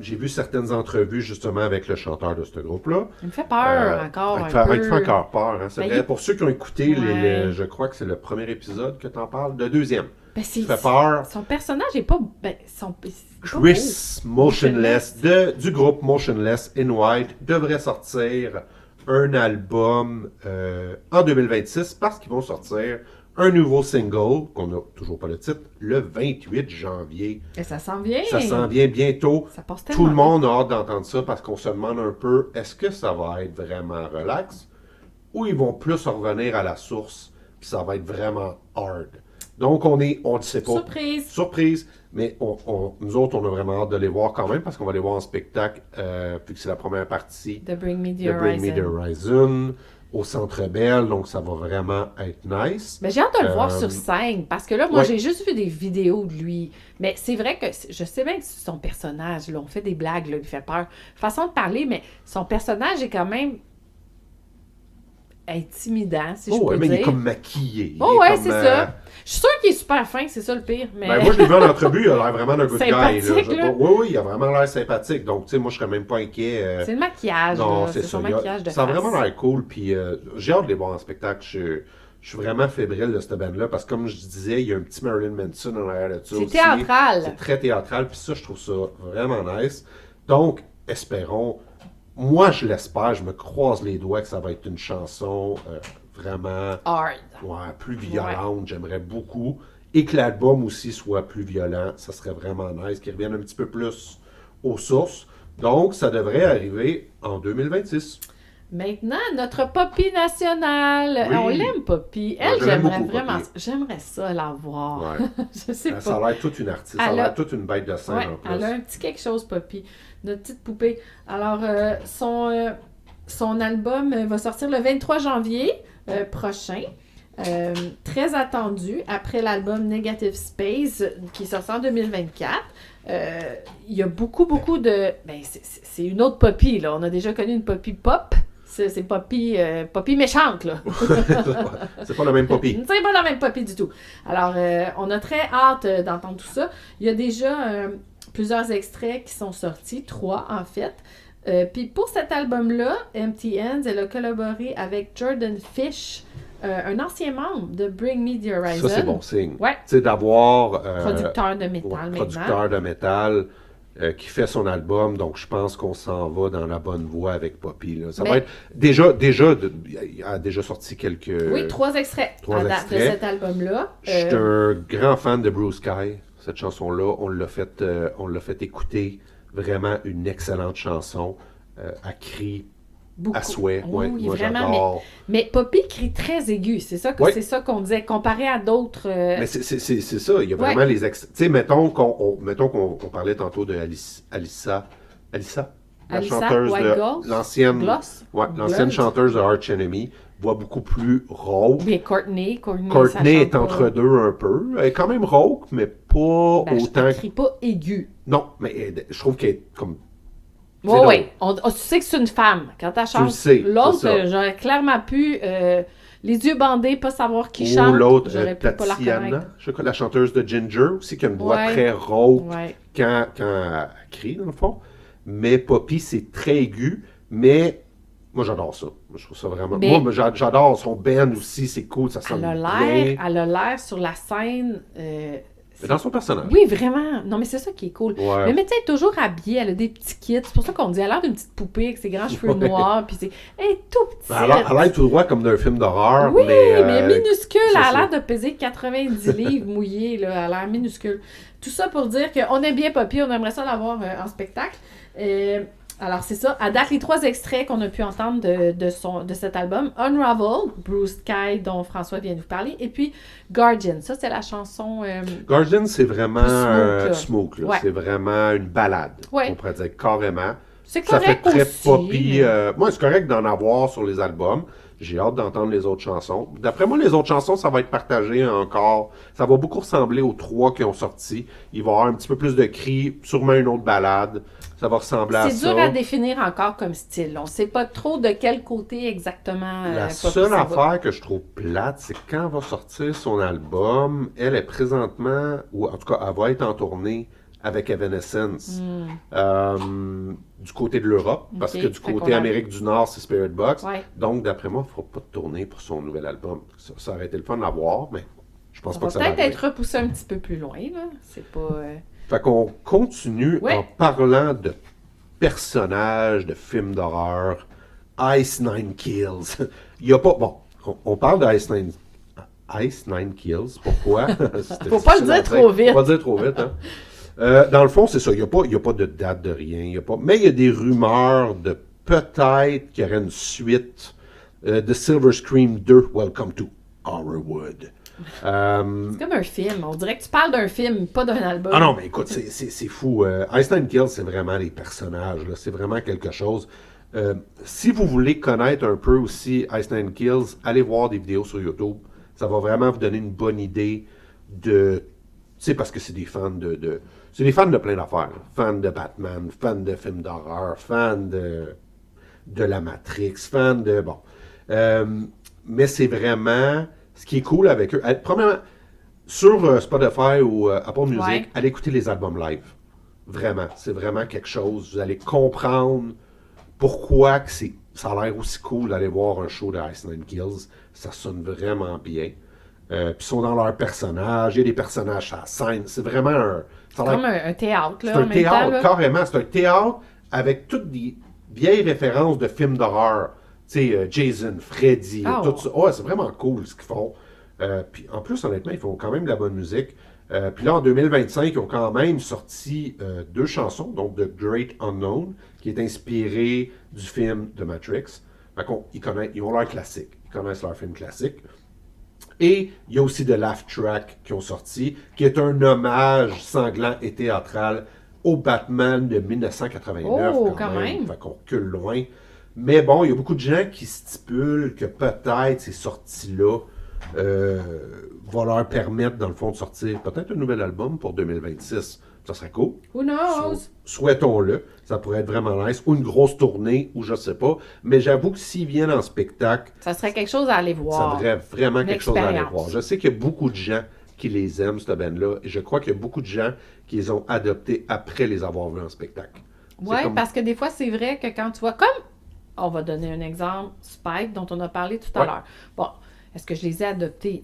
J'ai vu certaines entrevues justement avec le chanteur de ce groupe-là. Il me fait peur encore Il un te fait, peu. il te fait encore peur. Hein, c'est Ben, vrai. il- Pour ceux qui ont écouté, Ouais. je crois que c'est le premier épisode que tu en parles. Le deuxième. Ben, c'est- Il fait peur. Son personnage est pas... Ben, c'est pas Chris Motionless, du groupe Motionless in White, devrait sortir un album en 2026 parce qu'ils vont sortir un nouveau single, qu'on n'a toujours pas le titre, le 28 janvier. beau. Et ça s'en vient. Ça s'en vient bientôt. Ça passe Tout tellement le monde a hâte d'entendre ça parce qu'on se demande un peu, est-ce que ça va être vraiment relax ou ils vont plus revenir à la source puis ça va être vraiment hard. Donc on ne sait pas. Surprise. Surprise, mais nous autres, on a vraiment hâte de les voir quand même parce qu'on va les voir en spectacle puis que c'est la première partie The Bring Me the de Bring Me the Horizon. Horizon au Centre Bell, donc ça va vraiment être nice. Mais j'ai hâte de le voir Euh, sur scène, parce que là, moi, ouais. j'ai juste vu des vidéos de lui. Mais c'est vrai que je sais bien que c'est son personnage, là, on fait des blagues, là, il fait peur. Façon de parler, mais son personnage est quand même intimidant, si je Oh, ouais, peux mais il dire. est comme maquillé. Il Oh est ouais, comme, c'est ça. Je suis sûre qu'il est super fin, c'est ça le pire. Mais... Ben, moi, je l'ai vu en entrevue, il a l'air vraiment d'un good guy. Sympathique, là. Oui, il a vraiment l'air sympathique. Donc, tu sais, moi, je serais même pas inquiet. c'est le maquillage, Non, là. c'est C'est son ça. maquillage de Ça a face. vraiment l'air cool. Puis j'ai hâte de les voir en spectacle. Je suis vraiment fébrile de cette band-là parce que, comme je disais, il y a un petit Marilyn Manson en arrière de ça C'est aussi. théâtral. C'est très théâtral. Puis ça, je trouve ça vraiment nice. Donc, espérons. Moi, je l'espère. Je me croise les doigts que ça va être une chanson vraiment Hard. plus violente. J'aimerais beaucoup. Et que l'album aussi soit plus violent. Ça serait vraiment nice. Qu'il revienne un petit peu plus aux sources. Donc, ça devrait arriver en 2026. Maintenant, notre Poppy nationale. Oui. On l'aime, Poppy. Moi, Elle, je l'aime j'aimerais beaucoup, vraiment... Poppy. J'aimerais ça la voir. Ouais. Je sais Ça pas. a l'air toute une artiste. Ça a Elle a- l'air toute une bête de scène Ouais, en plus. elle a un petit quelque chose, Poppy. Notre petite poupée. Alors, son album va sortir le 23 janvier prochain. Très attendu après l'album Negative Space qui est sorti en 2024. Il y a beaucoup de... Ben, c'est une autre Poppy, là. On a déjà connu une Poppy pop. C'est Poppy méchante, là. C'est pas le même Poppy. C'est pas la même Poppy du tout. Alors, on a très hâte d'entendre tout ça. Il y a déjà plusieurs extraits qui sont sortis, 3 en fait. Puis pour cet album-là, Empty Hands, elle a collaboré avec Jordan Fish, un ancien membre de Bring Me the Horizon. Ça, c'est bon signe. Ouais. Tu sais, d'avoir... Producteur de métal ouais, maintenant. producteur de métal qui fait son album. Donc, je pense qu'on s'en va dans la bonne voie avec Poppy. Là. Ça Mais- va être... il a déjà sorti quelques... Oui, 3 extraits 3 à date de extraits. cet album-là. Je suis un grand fan de Blue Sky. Cette chanson-là, on l'a fait écouter. Vraiment une excellente chanson. À cri, beaucoup. à souhait. Ouais, Oui, moi, vraiment, j'adore. mais Poppy crie très aigu. C'est ça, Ouais. c'est ça qu'on disait. Comparé à d'autres... Mais c'est ça, il y a vraiment Ouais. les extraits. Tu sais, mettons qu'on parlait tantôt de Alissa, la Alyssa chanteuse White de Gold, l'ancienne Gloss, l'ancienne Blood. chanteuse de Arch Enemy, voix beaucoup plus rauque. Bien, Courtney ça Courtney chante est pas. entre deux un peu. Elle est quand même rauque, mais pas Ben, autant. elle crie pas aigu. Non, mais je trouve qu'elle est comme. C'est Oui, drôle. oui. Tu sais que c'est une femme quand elle chante. le sais, L'autre, c'est ça. j'aurais clairement pu, les yeux bandés, pas savoir qui Ou chante. l'autre, J'aurais pu pas la Tatiana, reconnaître. je crois, la chanteuse de Ginger, aussi, qui a une voix Ouais. très rauque. Ouais. quand elle crie, dans le fond. Mais Poppy, c'est très aigu, mais moi, j'adore ça. Je trouve ça vraiment... Mais- Moi, j'adore son band aussi, c'est cool, ça sonne Elle bien. a l'air sur la scène. Mais dans son personnage. Oui, vraiment. Non, mais c'est ça qui est cool. Ouais. Mais tu sais, elle est toujours habillée, elle a des petits kits. C'est pour ça qu'on dit, elle a l'air d'une petite poupée avec ses grands cheveux noirs. Puis elle est tout petite. Elle a l'air tout droit comme d'un film d'horreur, Oui, mais... mais minuscule, c'est elle a l'air de peser 90 livres mouillés, là, elle a l'air minuscule. Tout ça pour dire qu'on aime bien Poppy, on aimerait ça l'avoir en spectacle. Alors, c'est ça. À date, les 3 extraits qu'on a pu entendre de cet album, Unravel, Blue Sky, dont François vient de vous parler, et puis Guardian. Ça, c'est la chanson... Guardian, c'est vraiment smoke, là. Ouais. C'est vraiment une balade, Ouais. on pourrait dire carrément. C'est Ça fait correct très aussi. poppy. Moi, c'est correct d'en avoir sur les albums. J'ai hâte d'entendre les autres chansons. D'après moi, les autres chansons, ça va être partagé encore. Ça va beaucoup ressembler aux 3 qui ont sorti. Il va y avoir un petit peu plus de cris, sûrement une autre balade. Ça va ressembler à ça. C'est dur à définir encore comme style. On ne sait pas trop de quel côté exactement. La seule affaire que je trouve plate, c'est que quand elle va sortir son album, elle est présentement, ou en tout cas, elle va être en tournée avec Evanescence du côté de l'Europe, parce que du côté Amérique du Nord, c'est Spirit Box. Ouais. Donc, d'après moi, il ne fera pas de tournée pour son nouvel album. Ça aurait été le fun à voir, mais je pense Ça pas va que ça va peut-être arriver. être repoussé un petit peu plus loin. Là. C'est pas... Fait qu'on continue Ouais. en parlant de personnages de films d'horreur. Ice Nine Kills. Il y a pas... Bon, on parle de Ice Nine Kills. Pourquoi? Faut pas le dire trop vite. Faut pas le dire trop vite, hein? Dans le fond, c'est ça. Il n'y a pas de date de rien. Mais il y a des rumeurs de peut-être qu'il y aurait une suite de Silver Scream 2, Welcome to Horrorwood. C'est comme un film. On dirait que tu parles d'un film, pas d'un album. Ah non, mais écoute, c'est fou. Ice Nine Kills, c'est vraiment les personnages. Là. C'est vraiment quelque chose. Si vous voulez connaître un peu aussi Ice Nine Kills, allez voir des vidéos sur YouTube. Ça va vraiment vous donner une bonne idée de... Tu sais, parce que c'est des fans c'est des fans de plein d'affaires. Fans de Batman, fans de films d'horreur, fans de la Matrix, fans de... Bon. Mais c'est vraiment... Ce qui est cool avec eux... Premièrement, sur Spotify ou Apple Music, Ouais. allez écouter les albums live. Vraiment. C'est vraiment quelque chose. Vous allez comprendre pourquoi que ça a l'air aussi cool d'aller voir un show de Ice Nine Kills. Ça sonne vraiment bien. Puis ils sont dans leur personnage. Il y a des personnages à la scène. C'est vraiment un... C'est comme un théâtre, là, C'est en un même temps. théâtre, Là. carrément. C'est un théâtre avec toutes des vieilles références de films d'horreur. Tu sais, Jason, Freddy, tout ça. Ouais, c'est vraiment cool ce qu'ils font. Puis en plus, honnêtement, ils font quand même de la bonne musique. Puis là, en 2025, ils ont quand même sorti 2 chansons, donc The Great Unknown, qui est inspiré du film de Matrix. Fait ils ont leur classique. Ils connaissent leur film classique. Et il y a aussi The Laugh Track qui ont sorti, qui est un hommage sanglant et théâtral au Batman de 1989. Oh, quand même. Fait qu'on recule loin. Mais bon, il y a beaucoup de gens qui stipulent que peut-être ces sorties-là vont leur permettre, dans le fond, de sortir peut-être un nouvel album pour 2026. Ça serait cool. Who knows? Souhaitons-le. Ça pourrait être vraiment nice. Ou une grosse tournée, ou je sais pas. Mais j'avoue que s'ils viennent en spectacle, Ça serait quelque chose à aller ça voir. serait vraiment Une quelque chose à aller expérience. voir. Je sais qu'il y a beaucoup de gens qui les aiment, cette band-là. Et je crois qu'il y a beaucoup de gens qui les ont adoptés après les avoir vus en spectacle. C'est Oui, comme- parce que des fois, c'est vrai que quand tu vois, comme, on va donner un exemple, Spike, dont on a parlé tout à Ouais. l'heure. Bon, est-ce que je les ai adoptés?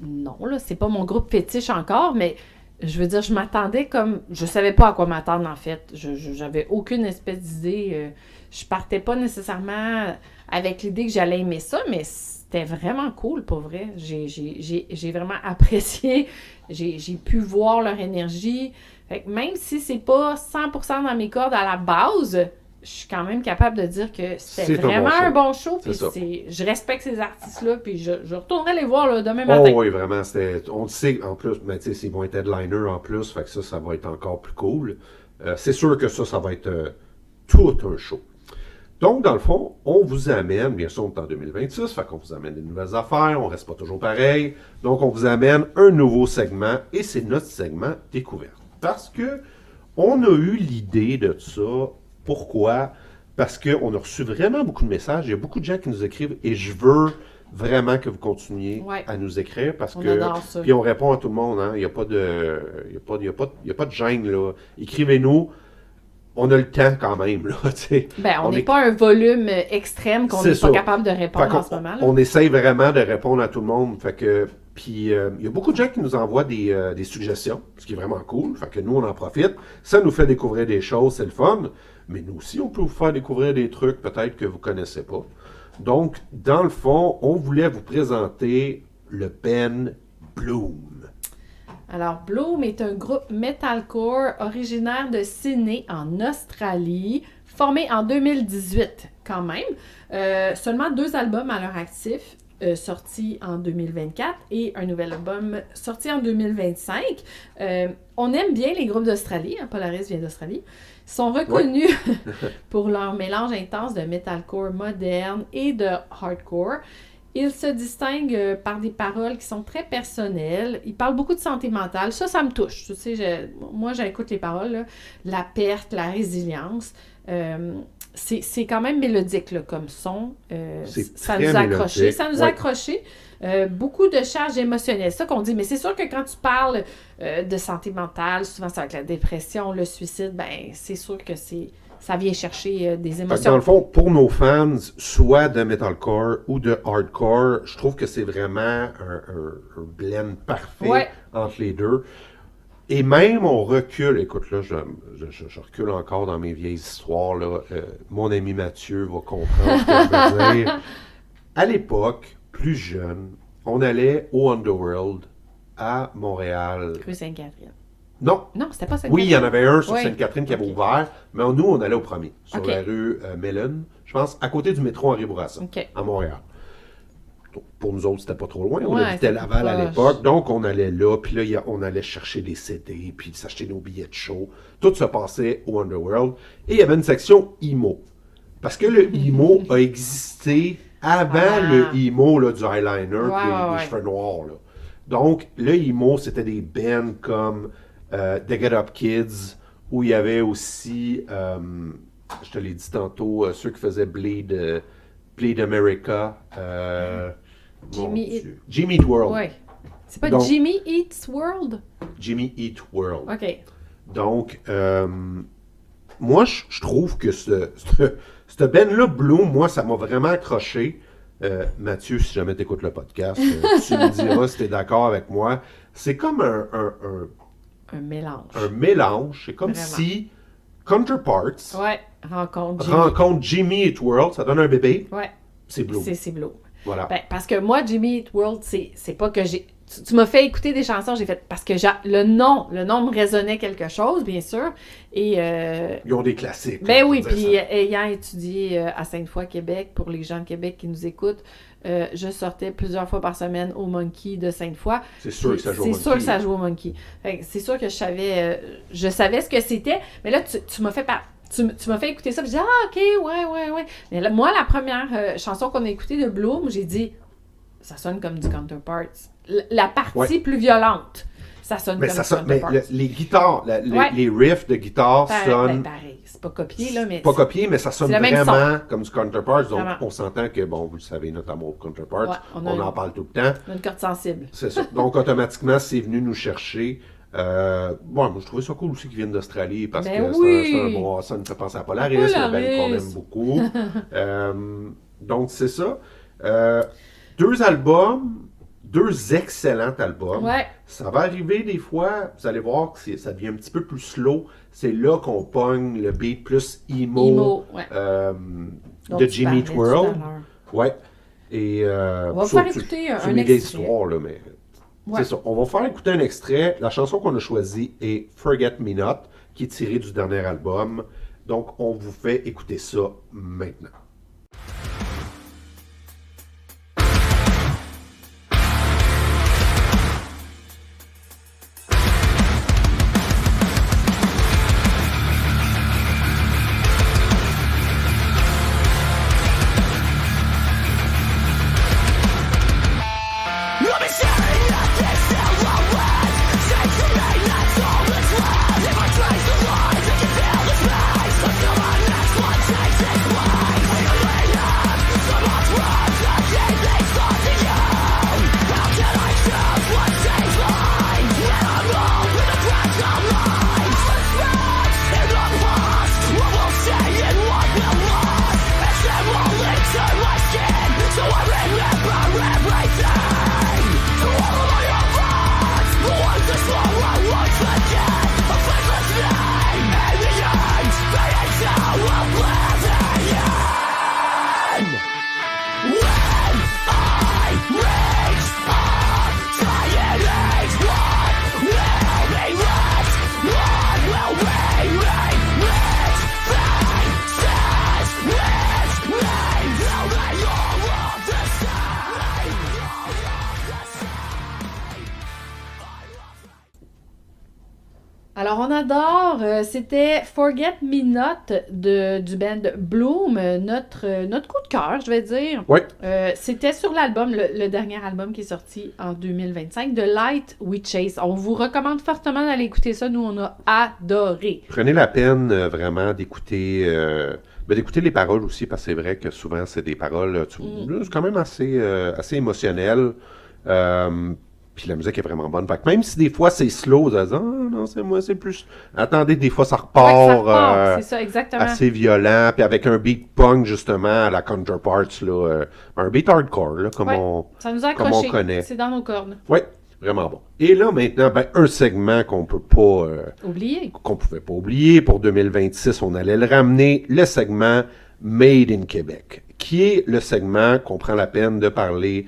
Non, là, c'est pas mon groupe fétiche encore, mais je veux dire, je m'attendais comme, je savais pas à quoi m'attendre, en fait. J'avais aucune espèce d'idée. Je partais pas nécessairement avec l'idée que j'allais aimer ça, mais c'était vraiment cool, pour vrai. J'ai vraiment apprécié. J'ai pu voir leur énergie. Fait que même si c'est pas 100% dans mes cordes à la base, je suis quand même capable de dire que c'était C'est un vraiment bon show. un bon show. C'est Puis ça. je respecte ces artistes-là, puis je retournerai les voir là, demain Oh matin. oui, vraiment, on le sait en plus, mais tu sais, ils vont être headliner en plus, fait que ça va être encore plus cool. C'est sûr que ça va être tout un show. Donc, dans le fond, on vous amène, bien sûr, on est en 2026, fait qu'on vous amène des nouvelles affaires, on reste pas toujours pareil. Donc, on vous amène un nouveau segment, et c'est notre segment découverte. Parce que on a eu l'idée de ça. Pourquoi? Parce qu'on a reçu vraiment beaucoup de messages. Il y a beaucoup de gens qui nous écrivent et je veux vraiment que vous continuiez Ouais. à nous écrire parce On que. adore ça. Puis on répond à tout le monde. Hein. Il n'y a pas de. Il y a pas de gêne, là. Écrivez-nous. On a le temps quand même, là. tu sais. Ben, on On n'est est- pas un volume extrême qu'on C'est n'est pas ça. capable de répondre Fait qu'on- en ce moment. Là. On essaye vraiment de répondre à tout le monde. Fait que, puis, il y a beaucoup de gens qui nous envoient des suggestions, ce qui est vraiment cool. Fait que nous, on en profite. Ça nous fait découvrir des choses, c'est le fun. Mais nous aussi, on peut vous faire découvrir des trucs peut-être que vous ne connaissez pas. Donc, dans le fond, on voulait vous présenter le band Bloom. Alors, Bloom est un groupe metalcore originaire de Sydney, en Australie, formé en 2018 quand même. Seulement 2 albums à leur actif, sortis en 2024 et un nouvel album sorti en 2025. On aime bien les groupes d'Australie, hein, Polaris vient d'Australie. Ils sont reconnus pour leur mélange intense de metalcore moderne et de hardcore. Ils se distinguent par des paroles qui sont très personnelles. Ils parlent beaucoup de santé mentale. Ça me touche. Tu sais, moi, j'écoute les paroles. Là. La perte, la résilience. C'est quand même mélodique là, comme son. Ça nous a accroché. Ça nous a accroché. Beaucoup de charges émotionnelles. C'est ça qu'on dit. Mais c'est sûr que quand tu parles de santé mentale, souvent c'est avec la dépression, le suicide, ben c'est sûr que ça vient chercher des émotions. Dans le fond, pour nos fans, soit de metalcore ou de hardcore, je trouve que c'est vraiment un blend parfait entre les deux. Et même on recule, écoute là, je recule encore dans mes vieilles histoires, là. Mon ami Mathieu va comprendre ce que je veux dire. À l'époque, plus jeune, on allait au Underworld à Montréal. Rue Sainte-Catherine. Non, c'était pas Sainte-Catherine. Oui, il y en avait un sur Sainte-Catherine qui avait ouvert, mais nous, on allait au premier, sur la rue Mellon, je pense, à côté du métro Henri Bourassa, à Montréal. Donc, pour nous autres, c'était pas trop loin. On habitait Laval à l'époque, donc on allait là, puis là, on allait chercher des CD, puis s'acheter nos billets de show. Tout se passait au Underworld. Et il y avait une section emo. Parce que le emo a existé avant le emo là, du eyeliner, des cheveux noirs. Là. Donc, le emo, c'était des bands comme The Get Up Kids, où il y avait aussi, je te l'ai dit tantôt, ceux qui faisaient Bleed America. Jimmy Eat World. Oui. C'est pas Jimmy Eats World? Jimmy Eat World. OK. Donc, moi, je trouve que ce band-là, Bloom, moi, ça m'a vraiment accroché. Mathieu, si jamais tu écoutes le podcast, tu me diras si tu es d'accord avec moi. C'est comme un mélange. Un mélange. C'est comme si Counterparts rencontre Jimmy Eat World, ça donne un bébé. Ouais. C'est Bloom. C'est Bloom. Voilà. Ben, parce que moi, Jimmy Eat World, c'est pas que j'ai... Tu m'as fait écouter des chansons, j'ai fait... Parce que le nom me résonnait quelque chose, bien sûr. Et... Ils ont des classiques. Ben oui, puis ayant étudié à Sainte-Foy, Québec, pour les gens de Québec qui nous écoutent, je sortais plusieurs fois par semaine au Monkey de Sainte-Foy. C'est sûr que ça joue au Monkey. C'est sûr que ça joue au Monkey. C'est sûr que je savais ce que c'était, mais là, tu m'as fait... Tu m'as fait écouter ça, puis j'ai dit « Ah, OK, ouais. » Mais là, moi, la première chanson qu'on a écoutée de Bloom, j'ai dit « Ça sonne comme du Counterparts. » La partie plus violente, ça sonne comme du Counterparts. Mais les guitares, les riffs de guitare sonnent... pareil. C'est pas copié, là, mais... Pas copié, mais ça sonne vraiment comme du Counterparts. Donc, vraiment. On s'entend que, bon, vous le savez, notre amour pour Counterparts, on en parle tout le temps. On a une corde sensible. C'est ça. Donc, automatiquement, c'est venu nous chercher... moi, je trouvais ça cool aussi qu'ils viennent d'Australie parce que ça nous fait penser à Polaris, un band qu'on aime beaucoup. Donc, c'est ça. 2 albums, 2 excellents albums. Ouais. Ça va arriver des fois, vous allez voir que ça devient un petit peu plus slow. C'est là qu'on pogne le beat plus emo de Jimmy Eat World. Ouais. Et, on va faire écouter un extrait. Histoire, là, mais... Ouais. C'est ça. On va faire écouter un extrait. La chanson qu'on a choisie est Forget Me Not, qui est tirée du dernier album. Donc, on vous fait écouter ça maintenant. So I remember everything. To all of my Alors, on adore. C'était Forget Me Not du band Bloom, notre coup de cœur, je vais dire. Oui. C'était sur l'album, le dernier album qui est sorti en 2025, The Light We Chase. On vous recommande fortement d'aller écouter ça. Nous, on a adoré. Prenez la peine vraiment d'écouter les paroles aussi, parce que c'est vrai que souvent, c'est des paroles c'est quand même assez émotionnelles. Puis la musique est vraiment bonne. Fait que même si des fois c'est slow, ça dit, non, c'est moi, c'est plus. Attendez, des fois ça repart. C'est ça, exactement. Assez violent, puis avec un beat punk justement à la Counterparts, là, un beat hardcore, là, ça nous a comme accroché. on connaît. C'est dans nos cordes. Oui, vraiment bon. Et là maintenant, un segment qu'on peut pas qu'on pouvait pas oublier. Pour 2026, on allait le ramener, le segment Made in Québec, qui est le segment qu'on prend la peine de parler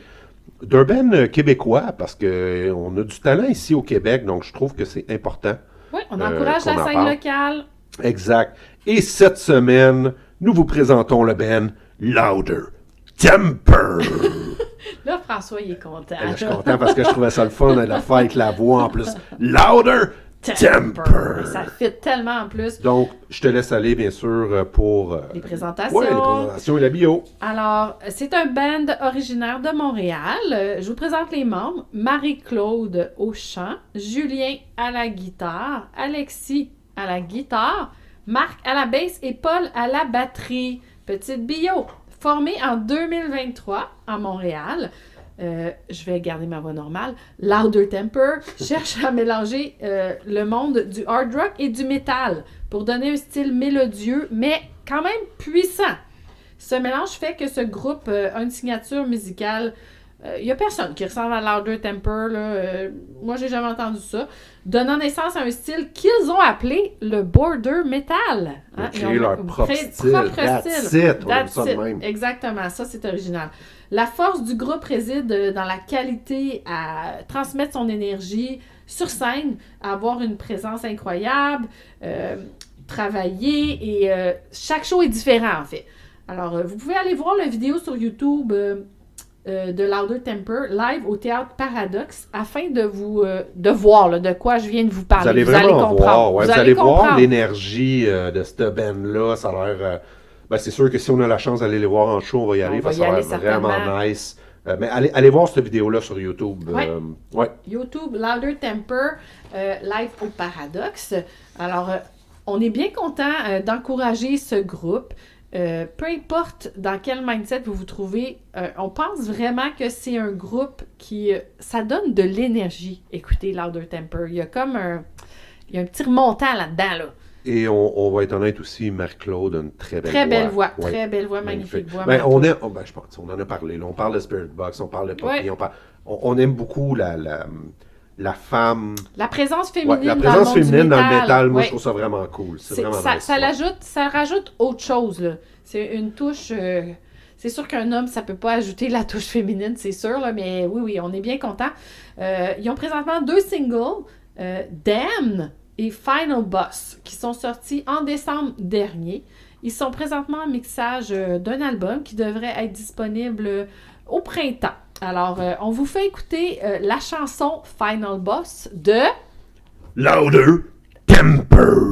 d'un band québécois, parce que on a du talent ici au Québec, donc je trouve que c'est important. Oui, on encourage la scène locale. Exact. Et cette semaine, nous vous présentons le band Louder Temper. Là, François, il est content. Là, je suis content parce que je trouvais ça le fun de le faire avec la voix en plus. Louder Temper. Ça fit tellement en plus. Donc, je te laisse aller, bien sûr, pour les présentations. Oui, les présentations et la bio. Alors, c'est un band originaire de Montréal. Je vous présente les membres. Marie-Claude au chant, Julien à la guitare, Alexis à la guitare, Marc à la basse et Paul à la batterie. Petite bio. Formé en 2023 à Montréal. Je vais garder ma voix normale. Louder Temper cherche à mélanger le monde du hard rock et du métal pour donner un style mélodieux, mais quand même puissant. Ce mélange fait que ce groupe a une signature musicale. Il n'y a personne qui ressemble à Louder Temper. Moi, j'ai jamais entendu ça. Donnant naissance à un style qu'ils ont appelé le border metal. Ils ont créé leur propre style. That's it. On aime ça de même. Exactement, ça c'est original. La force du groupe réside dans la qualité à transmettre son énergie sur scène, à avoir une présence incroyable, travailler, et chaque show est différent en fait. Alors, vous pouvez aller voir la vidéo sur YouTube de Louder Temper live au Théâtre Paradoxe afin de vous de voir là, de quoi je viens de vous parler. Vous allez vraiment voir. Ouais, vous allez voir l'énergie de cette band-là. Ça a l'air... c'est sûr que si on a la chance d'aller les voir en show, on va y aller parce que ça a l'air vraiment nice. Mais allez voir cette vidéo-là sur YouTube. YouTube, Louder Temper, live au Paradoxe. Alors, on est bien content d'encourager ce groupe. Peu importe dans quel mindset vous vous trouvez, on pense vraiment que c'est un groupe qui... ça donne de l'énergie, écoutez Louder Temper. Il y a comme un petit remontant là-dedans, là. Et on va être honnête aussi, Marc-Claude a une très belle voix. Très belle voix, magnifique voix. Je pense, on en a parlé. Là, on parle de Spirit Box, on parle de Poppy, on aime beaucoup la femme... La présence féminine, la présence féminine dans le métal, moi, ouais. je trouve ça vraiment cool. C'est vraiment nice. Ça rajoute autre chose, là. C'est une touche... c'est sûr qu'un homme, ça peut pas ajouter la touche féminine, c'est sûr, là, mais oui, on est bien content. Ils ont présentement 2 singles, Damn et Final Boss, qui sont sortis en décembre dernier. Ils sont présentement en mixage d'un album qui devrait être disponible au printemps. Alors, on vous fait écouter la chanson Final Boss de... Louder Temper!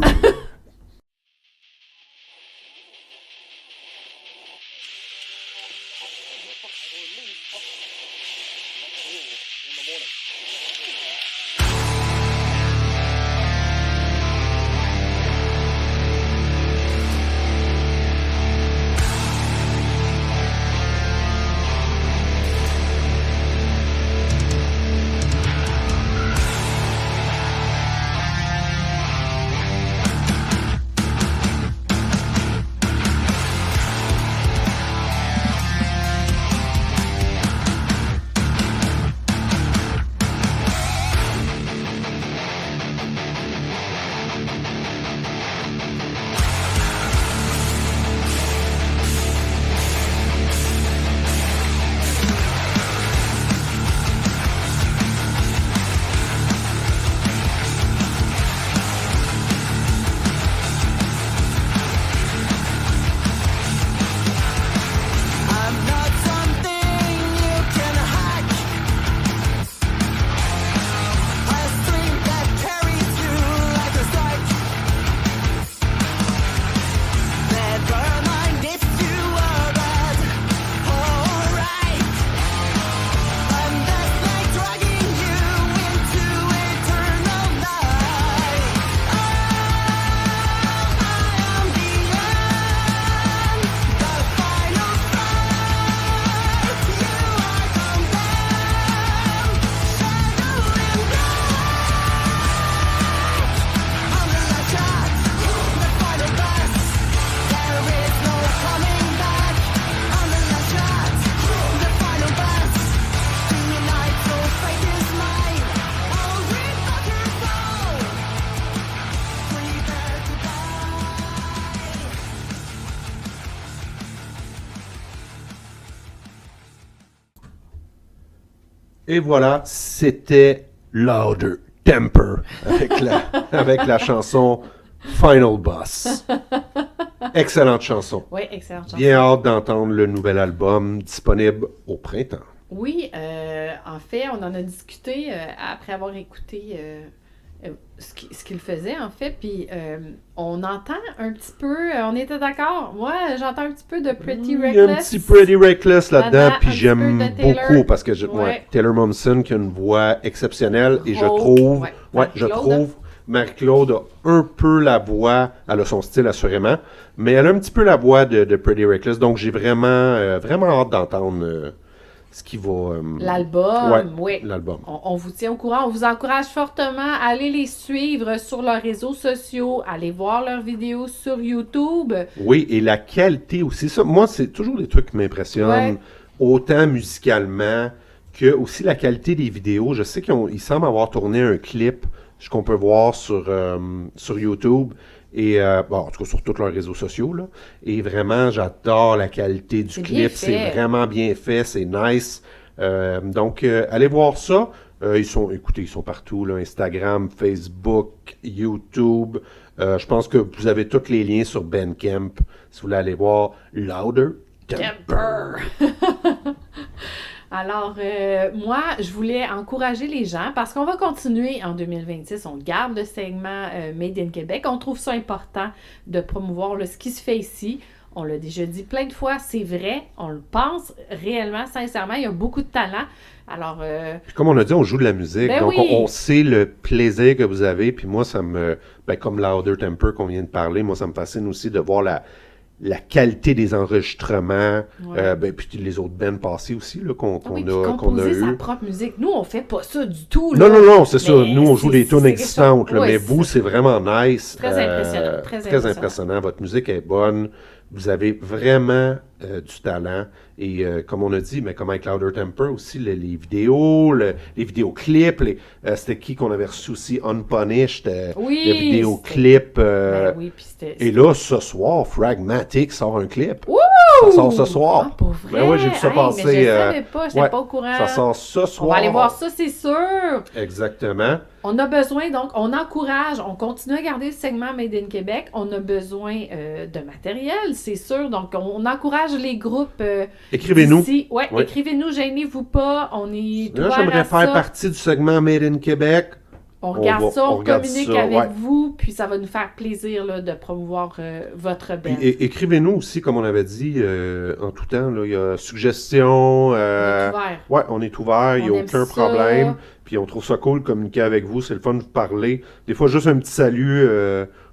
Et voilà, c'était Louder Temper avec la chanson Final Boss. Excellente chanson. Oui, excellente chanson. Bien hâte d'entendre le nouvel album disponible au printemps. Oui, en fait, on en a discuté après avoir écouté ce qu'il faisait, en fait, puis on entend un petit peu, on était d'accord, moi, j'entends un petit peu de Pretty Reckless. Il y a un petit Pretty Reckless là-dedans, puis un j'aime petit peu de Taylor. beaucoup, parce que Ouais. Taylor Momsen qui a une voix exceptionnelle, et je Rauque, trouve, ouais. je Marie-Claude. trouve, Marie-Claude a un peu la voix, elle a son style assurément, mais elle a un petit peu la voix de Pretty Reckless, donc j'ai vraiment hâte d'entendre ce qui va... L'album, oui. l'album. On vous tient au courant. On vous encourage fortement à aller les suivre sur leurs réseaux sociaux, aller voir leurs vidéos sur YouTube. Oui, et la qualité aussi. Ça, moi, c'est toujours des trucs qui m'impressionnent, Ouais. autant musicalement que aussi la qualité des vidéos. Je sais qu'ils semblent avoir tourné un clip qu'on peut voir sur YouTube. Et bon, en tout cas sur tous leurs réseaux sociaux. Là. Et vraiment, j'adore la qualité du C'est bien clip. C'est fait. vraiment bien fait, c'est nice. Donc, allez voir ça. Ils sont partout, là, Instagram, Facebook, YouTube. Je pense que vous avez tous les liens sur Bandcamp si vous voulez aller voir Louder Temper. Alors, moi, je voulais encourager les gens parce qu'on va continuer en 2026. On garde le segment Made in Québec. On trouve ça important de promouvoir ce qui se fait ici. On l'a déjà dit plein de fois, c'est vrai. On le pense réellement, sincèrement. Il y a beaucoup de talent. Alors, Puis comme on a dit, on joue de la musique. Ben donc, oui. on sait le plaisir que vous avez. Puis moi, ça me... comme Louder Temper qu'on vient de parler, moi, ça me fascine aussi de voir la qualité des enregistrements, Ouais. puis les autres bands passés aussi là, qu'on oui, puis a composer sa eu. propre musique. Nous, on fait pas ça du tout. Non, là. non, c'est ça. Mais Nous, on joue des tunes c'est existantes, quelque chose- là, mais ouais, vous, c'est vraiment nice. Très impressionnant, très Très impressionnant. impressionnant. Votre musique est bonne. Vous avez vraiment du talent. Et comme on a dit, mais comme avec Louder Temper aussi, les vidéos, les vidéoclips, c'était qui qu'on avait reçu aussi? Unpunished, Oui, le vidéoclip. Ben oui, puis c'était... Et là, ce soir, Fragmatic sort un clip. Wouh! Ça sort ce soir. Ah, pour vrai? Ben ouais, j'ai vu ça Hey, passer. Mais je savais pas, j'étais ouais, pas au courant. Ça sort ce soir. On va aller voir ça, c'est sûr. Exactement. On a besoin, donc, on encourage, on continue à garder le segment Made in Québec. On a besoin de matériel, c'est sûr. Donc, on encourage les groupes. Écrivez-nous. d'ici. Ouais, Ouais. écrivez-nous, gênez-vous pas. On est Là, ouvert j'aimerais à faire ça. partie du segment Made in Québec. On regarde va- ça, on on regarde communique ça, avec ouais. vous, puis ça va nous faire plaisir là, de promouvoir votre Puis band. écrivez-nous aussi, comme on avait dit en tout temps. Là, il y a suggestions. On est ouvert. Ouais, on est ouvert, il n'y On a aime aucun ça. problème. Puis on trouve ça cool de communiquer avec vous. C'est le fun de vous parler. Des fois, juste un petit salut.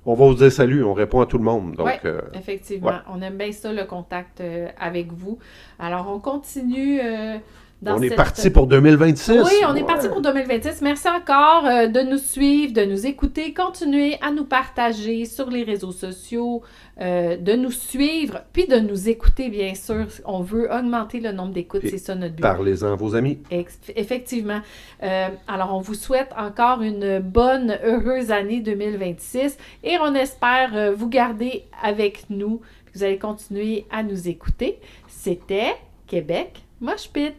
On va vous dire salut. On répond à tout le monde. Donc, Ouais, effectivement. ouais. On aime bien ça, le contact avec vous. Alors, on continue dans on est cette... parti pour 2026. Oui, on est Ouais. parti pour 2026. Merci encore de nous suivre, de nous écouter. Continuez à nous partager sur les réseaux sociaux, de nous suivre, puis de nous écouter, bien sûr. On veut augmenter le nombre d'écoutes, Et c'est ça notre but. Parlez-en à vos amis. Effectivement. Alors, on vous souhaite encore une bonne, heureuse année 2026 et on espère vous garder avec nous. Vous allez continuer à nous écouter. C'était Québec Mosh Pit.